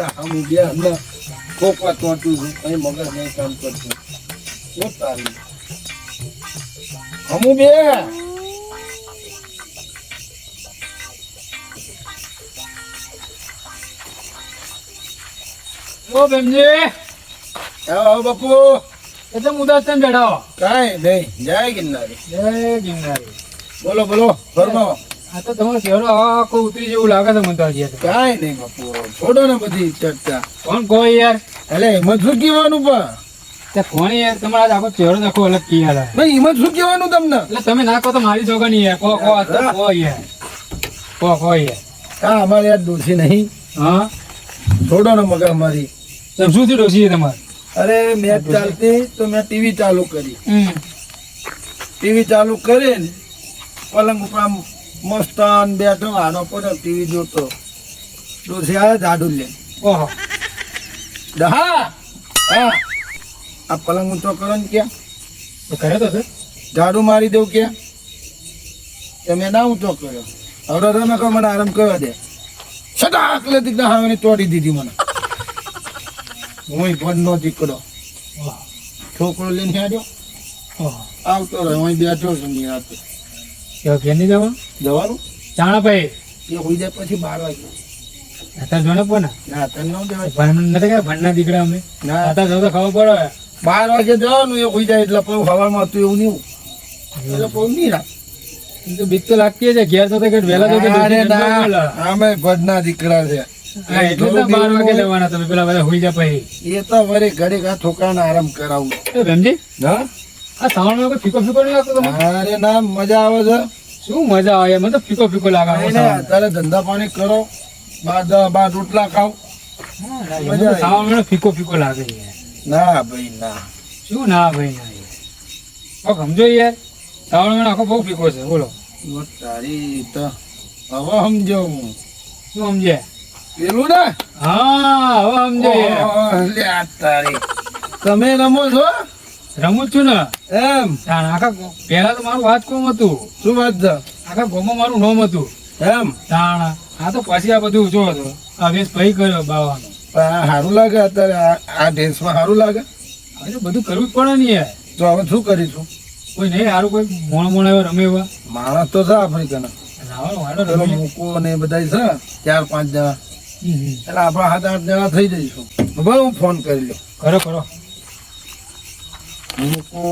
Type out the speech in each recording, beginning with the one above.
આમ બે હમણાં ખોખવા ચોંટ્યું છું કઈ મગજ નહીં કામ કરતું શું તારી અમુ બે ઓ બેનજી આવો બાપુ એટલે ઉદાસ થઈને બેઠા કાંઈ નહીં જય ગિરનારી જય ગિરનારી. બોલો બોલો ફરમાવો આ તો તમારો ચહેરો આખો ઉતરી જેવું લાગે છે મને તો હજી તો. કાંઈ નહીં બાપુ છોડો ને બધી ચર્ચા કોણ કહો યાર એટલે એમાં શું કહેવાનું પણ તે કોણ યાર તમારા આખો ચહેરો આખો અલગ કી યાર ભાઈ એમાં શું કહેવાનું તમને એટલે તમે ના કહો તો મારી જોગા નહીં યાર કહો આ તો કહો યાર કહો યાર. હા અમારે યાર ડોસી નહીં હા છોડો ને મગર અમારી તમે શું થયું ડોસી તમારે? અરે મેચ ચાલતી તો મેં ટીવી ચાલુ કરી ટીવી ચાલુ કરીને પલંગ ઉપર આમ મસ્ત બેઠો આનો પડ્યો ટીવી જોતો ડોસી આવ્યા ઝાડુ લે ઓહો હા હા આ પલંગ ઊંચો કરો ને ક્યાં તો કરે તો છે ઝાડુ મારી દઉં ક્યાં તમે ના ઊંચો કર્યો હવે તમે કહો મને આરામ કરવા દે છતાં આકલે દીકરા હાવને તોડી દીધી મને હું ભણનો દીકરો છોકરો લઈને આવ્યો ઓહો આવતો રહ્યો હું બેઠો છું નિરાતે કેવો ઘેર નહીં જવાનું જવાનું ચાણા ભાઈ એ હોઈ જાય પછી 12 વાગે અત્યારે જોને પણ ના તને ન જવાય ભણ નથી કે ભણના દીકરા અમે ના અત્યારે જો તો ખબર પડે 12 વાગે જવાનું એ હોઈ જાય એટલે પછી હવામાં હતું એવું નહીં એટલે પછી નહીં રાખ એમ તો બીક તો લાગતી છે ઘેર તો કે વહેલા તો અરે ના અમે ભજના દીકરા છે એટલે તો 12 વાગે લેવાના તમે પેલા બધા હોઈ જા પછી. એ તો વરે ઘરે ઘા છોકરાને આરામ કરાવું એ ભેમજી હા આ શ્રાવણમાં કોઈ ફીકો ફીકો નહીં લાગતો તમને? અરે ના મજા આવે છે શું મજા આવે મને તો ફીકો ફીકો લાગે આ નહીં, નહીં, અત્યારે ધંધા પાણી કરો બાર રોટલા ખાવ મને તો શ્રાવણમાં ફીકો ફીકો લાગે યાર. ના ભાઈ ના શું ના ભાઈ ના યાર સમજો યાર શ્રાવણમાં આખો બહુ ફીકો છે બોલો તારી તો હવે સમજો હું શું સમજે? પેલું ને હા હવે સમજો યાર. લે આ તારી તમે રમો છો રમું જ છું ને એમ તાણ આખા પહેલા તો મારું વાત કોમ હતું શું વાત છે આખા ગોમાં મારું નામ હતું એમ તાણ આ તો પછી આ બધું જો હતો આ વેશ ભાઈ કર્યો બાવાનો પણ આ સારું લાગે અત્યારે આ ડ્રેસમાં સારું લાગે હવે તો બધું કરવું જ પડે ને યાર. તો હવે શું કરીશું કોઈ નહીં સારું કોઈ મોણ એવા રમે એવા માણસ તો છે આપણી કને રાવણ વાળો પેલો રમે. મૂકો ને એ બધા છે 4-5 જણા હમ. એટલે આપણા 7-8 જણા થઈ જઈશું બરાબર હું ફોન કરી લઉં કરો કરો મૂકો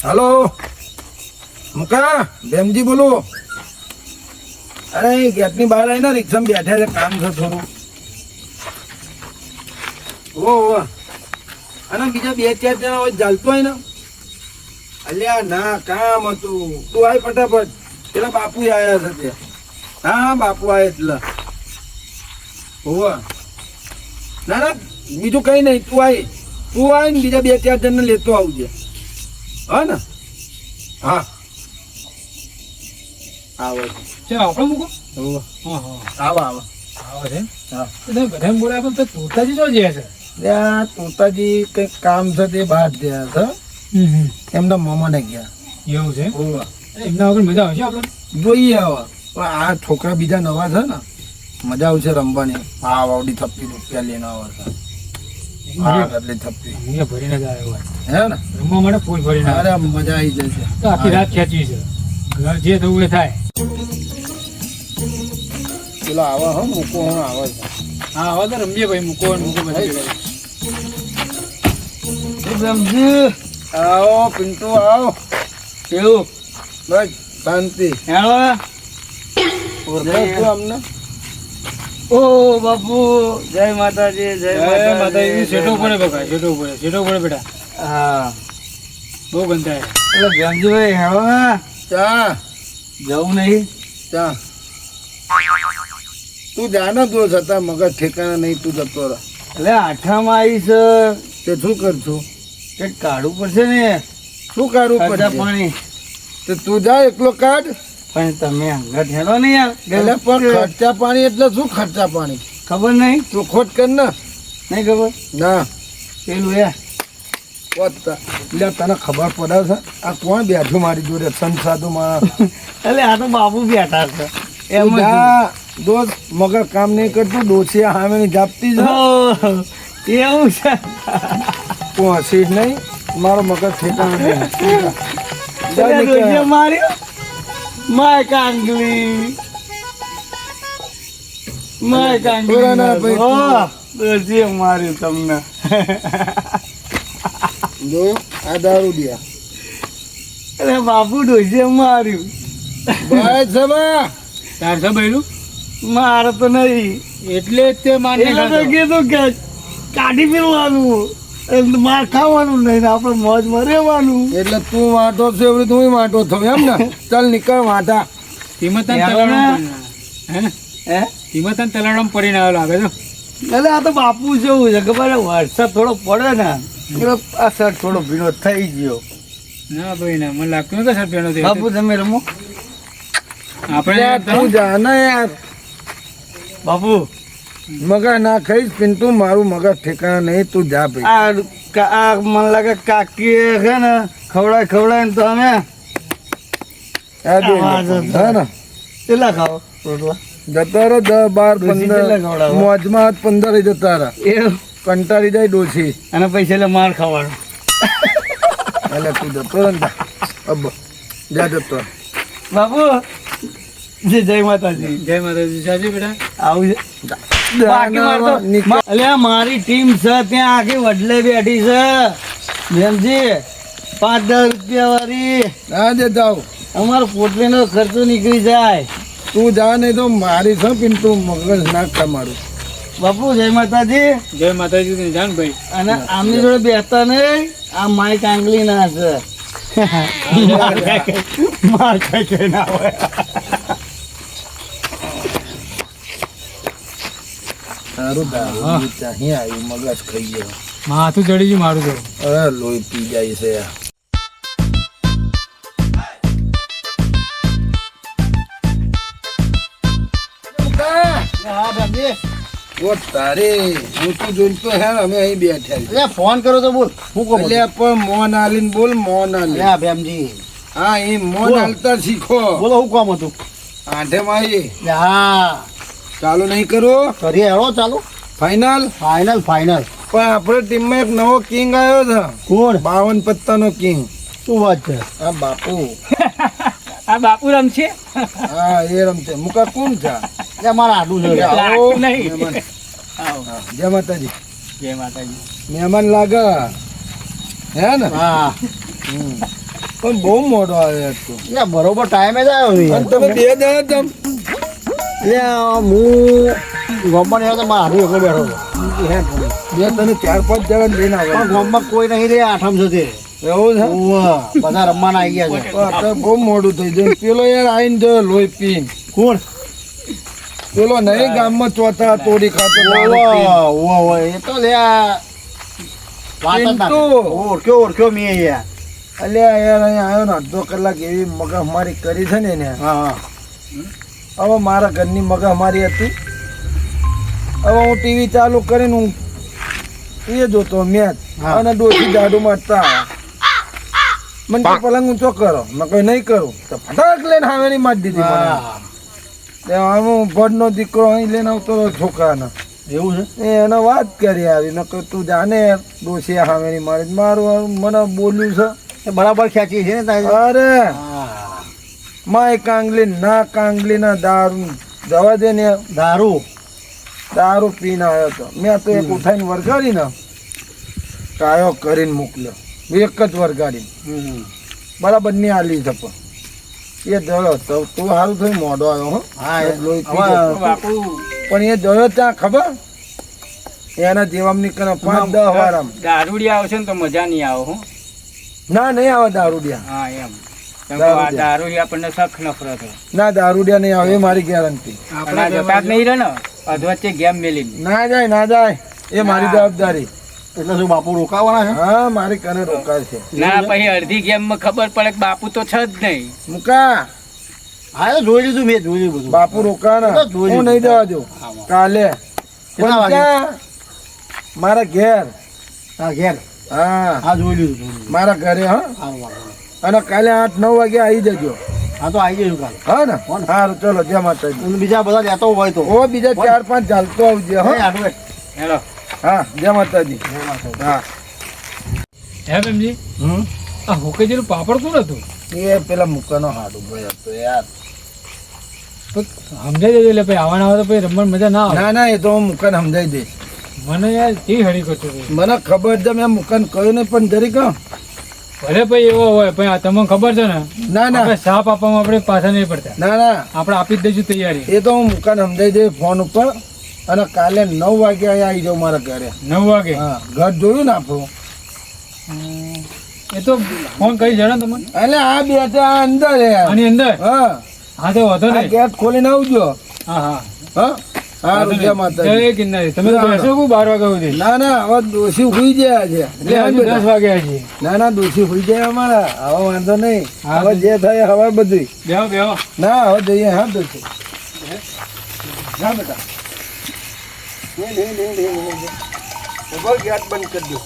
હાલો મુકા બેમજી બોલો અરે ગેટની બહાર આવીને રિક્ષામાં બેઠા છે કામ છે થોડું ઓ અને બીજા 2-4 જણા હોય ચાલતો હોય ને અલ્યા ના કામ હતું તું આય ફટાફટ પેલા બાપુ આવ્યા છે ત્યાં હા બાપુ આવ્યા એટલે હોવા ના ના બીજું કઈ નહીં તું આય ને બીજા 2-4 જણને લેતો આવજે હા ને હા આવો ચાલો આપણે મૂકો હોવા હા હા આવો આવો આવો છે હા તો તમે બધાને બોલાવો તો તોતાજી જો જાય છે ત્યાં તોતાજી કંઈક કામ છે તે બહાર ગયા છે એમના મામાને ગયા એવું છે હોવા એમના વગર મજા આવશે આપણે જોઈએ હવે પણ આ છોકરા બીજા નવા છે ને મજા આવશે રમવાની આ વાવડી થપ્પી રૂપિયા લઈને આવે છે હા એટલી થપ્પી અહીંયા ભરીને જ આવ્યો હોય હે ને રમવા માટે ફૂલ ભરીને અરે આવ્યો. મજા આવી જશે તો આખી રાત ખેંચવી છે ઘર જે થવું એ થાય પેલો આવા હો મૂકો હું આવે છે હા હવે તો રમીએ ભાઈ મૂકો ને મૂકો બધા સમજી આવો પિન્ટુ આવો કેવું બસ શાંતિ ઓળખાય અમને ઓ બાપુ જય માતાજી જય માતાજી શેઠો પડે બકા શેઠો પડે બેટા હા બહુ ગંધાય એટલે ગંજુભાઈ હેળો ને ચા જવું નહીં ચા તું જાને તો છતાં મગજ ઠેકાણા નહીં તું જતો રહે એટલે આઠામાં આવીશ તે શું કરશું કંઈક કાઢવું પડશે ને શું કાઢવું ખર્ચા પડશે પાણી તો તું જા એકલો કાઢ પણ તમે હંગત હેલો ને યાર એટલે પણ ખર્ચા પાણી એટલે શું ખર્ચા પાણી ખબર નહીં તું ખોટ કર ને નહીં ખબર ના પેલું એટલે તને ખબર પડે છે આ કોણ બેઠું મારી જોડે સંસાધુ માણસ એટલે આ તો બાપુ બેઠા છે એમ તું જા, દોસ્ત મગર કામ નહીં કરતું ડોસિયા સામે જાપતી જ એવું છે તું હસીશ નહીં મારો મગર ઠેકાણું નહીં જા એટલે નીકળ. રોજે માર્યો માય કાંગલી માય કાંગલી થોડા ના ભાઈ, ઓહ, રોજે માર્યું તમને જોયું આ દારૂ દિયા અરે બાપુ ડોજે માર્યું ભાઈ સભા તાર છે બૈરું મારે તો નહીં એટલે જ તે માન્ય એટલે તો કીધું કે કાઢી ફેરવાનું માર ખાવાનું નહીં ને આપણે મોજમાં રહેવાનું એટલે તું વાંટો છો એવી તું વાંટો થયો એમ ને ચાલ નીકળ વાંટા તિમતન એમ ને? હે તિમતન તલાડમ પડીને આવ્યો લાગે છે એટલે આ તો બાપુ જેવું છે ખબર છે વરસાદ થોડો પડે ને એટલે આ શર્ટ થોડો ભીનો થઈ ગયો ના ભાઈ ના મને લાગતું નથી સર પેલો બાપુ તમે રમો આપણે યાર, તું જા ને યાર બાપુ મગર ના ખાઈશ પિન્ટુ મારું મગર ઠેકાણા નહીં તું જા ભાઈ આ મને લાગે કાકી છે ને ખવડાય ને તો અમે આ દે આ વાહ, હા ને કેટલા ખાઓ રોટલા જતા રહો 10 12 ડોશી કેટલા 15 ખવડાવે? મોજમાં 15 જતા રહા એવું કંટાળી જાય ડોસી અને પૈસા એટલે માર ખાવાનો એટલે તું જતો રહે ને જા. અબ જા જતો રહે. બાપુ જય માતાજી જય માતાજી સાજી બેટા આવું છે જા. બાકી મારતો નીકળ. અલ્યા મારી ટીમ છે ત્યાં આખી વડલે બેઠી છે બેનજી 5-10 રૂપિયા વાળી હા જે જાઓ અમારો પોટલીનો ખર્ચો નીકળી જાય તું જા નહીં તો મારી છે પિન્ટુ મગજ ના કમાડું બાપુ જય માતાજી જય માતાજી જાન ભાઈ અને આમની જોડે બેસતા નહીં આ માય કાંગલી ના છે માર કઈ ના હોય સારું દારૂ ચાહી આવ્યું મગજ ખાઈ ગયો માથું ચડી ગયું મારું તો અરે લોહી પી જાય છે યાર હા બાપજી ઓ તારે હું તું જોઈતો હેર અમે અહીં બેઠા છીએ. ફોન કરો તો બોલ હું કહું એટલે પણ મોન આલીને બોલ મોન આલી બેમજી હા એ મોન બોલો. આલતા શીખો બોલો હું કામ હતું આઠે મારી હા ચાલુ નહીં કરો કરીએ હેરો ચાલો ફાઈનલ ફાઇનલ ફાઇનલ પણ આપણે ટીમમાં એક નવો કિંગ આવ્યો છે કોણ 52 પત્તાનો કિંગ શું વાત છે આ બાપુ આ બાપુ રમશે હા એ રમતે મુકા કોણ છે એટલે મારા આડું છે આવો. લાગતું નહીં. મહેમાન. આવો. હા, જય માતાજી જય માતાજી મહેમાન લાગે હે ને હા હમ. પણ બહુ મોડો આવ્યો તું એટલે બરોબર ટાઈમે જ આવ્યો અને તમે 2 જણા તમ એટલે હું ગમમાં નહીં તો મારા હાથું એકલો બેઠો હતો બે તને 4-5 જણા લઈને પણ આવ્યા ગમમાં કોઈ નહીં રે આઠમ છે એવું છે બધા રમવાના આવી ગયા છે તો અત્યારે બહુ મોડું થઈ જાય પેલો યાર આઈને જો લોહી પીને કોણ પેલો નહીં ગામમાં ચોથા તોડી ખાતો દારૂ પીને. એ તો લે વાત જ ના પિન્ટુ. ઓળખ્યો મેં યાર અલ્યા યાર અહીંયા આવ્યો ને અડધો કલાક એવી મગજમારી કરી છે ને એને હા હવે મારા ઘરની મગજમારી હતી હવે હું ટીવી ચાલુ કરીને હું એ જોતો મેચ હા. અને ડોસી દાડુ મારતા મને કે પલંગ ઊંચો કરો મેં કોઈ નહીં કરું તો ફટાક લઈને હાવેની મારી દીધી મને. હા તે હું ભડનો દીકરો અહીં લઈને આવતો હતો છોકરાના એવું છે એને વાત કરી આવી મેં કહ્યું તું જાને ડોસી હાવેની મારી મારું મને બોલ્યું છે એ બરાબર ખેંચી છે ને તારી અરે હા માય કાંગલી ના દારૂ જવા દે ને દારૂ પીને આવ્યો હતો મેં તો એક ઉઠાઈને વરગાડીને કાયો કરીને મોકલ્યો એક જ વરગાડીને બરાબર ની આલી છે પણ એ જયો તો તું સારું થયું મોઢો આવ્યો હો હા એ લોહી પી ગયો. બાપુ પણ એ જોયો ત્યાં ખબર એના જેવામની કને 5-10 વાર આમ દારૂડી આવશે ને તો મજા નહીં આવે હું ના નહીં આવે દારૂડિયા હા એમ કેમ કે આ દારૂડિયા. દારૂડી આપણને સખ નફરત હોય ના દારૂડિયા નહીં આવે એ મારી ગેરંટી આપણે જતા જ નહીં રહે ને અધવચ્ચે ગેમ મેલી ના જાય એ મારી જવાબદારી એટલે શું બાપુ રોકાવાના છે હા મારી કને રોકાય છે ના પછી અડધી ગેમ માં ખબર પડે કે બાપુ તો છે જ નહીં મુકા હા એ જોઈ લીધું મેં જોઈ લીધું બધું બાપુ રોકાના તો જોઈ હું નહીં જવા દઉં કાલે કેટલા વાગે? પણ મારા ઘેર હા ઘેર હા હા જોઈ લીધું મારા ઘરે હા સારું વાંધો અને કાલે 8-9 વાગે આવી જજો હા તો આવી જઈશું કાલે હા ને સારું ચલો જય માતાજી અને બીજા બધા લેતો હોય તો ઓ બીજા 4-5 ચાલતો આવજે હા આટલું હેલો હા જય માતાજી હા હે બેનજી આ હોકેજીનું પાપડ કોણ હતું એ પેલા મુકાનો હાડું ભાઈ હતો યાર તો સમજાઈ દેજો એટલે ભાઈ આવવાના આવે તો ભાઈ રમવાની મજા ના આવે ના ના એ તો હું મુકાને સમજાઈ દઈશ મને યાર કેવી હળી કરતો હતો મને ખબર છે મેં મુકાને કહ્યું નહીં પણ જરીક હા. ભલે ભાઈ એવો હોય ભાઈ આ તમને ખબર છે ને ના ના આપણે સાપ આપવામાં આપણે પાછા નહીં પડતા ના ના આપણે આપી જ દઈશું તૈયારી એ તો હું મુકાને સમજાઈ દઈશ ફોન ઉપર અને કાલે 9 વાગે અહીંયા આવી જાઉં મારા ઘરે 9 વાગે હા ઘર જોયું ને આપણું એ તો ફોન કરી જણા તમને એટલે આ બે ત્યાં અંદર યાર આની અંદર હા હા તો વાંધો આ નહીં ગેટ ખોલીને આવજો હા હા હા સારું જય માતાજી જય કિન્નારી તમે તો બેસો કુ 12 વાગ્યા સુધી ના ના હવે દોષી હુઈ ગયા છે એટલે હજુ 10 વાગ્યા છે ના ના દોષી હુઈ ગયા અમારા હવે વાંધો નહીં હા, હવે જે થાય હવે બધું બેહો બેહો ના હવે જઈએ હા દોષી હા બેટા લે લે લે લે લે લે. ઉભો ગેટ બંધ કરી દો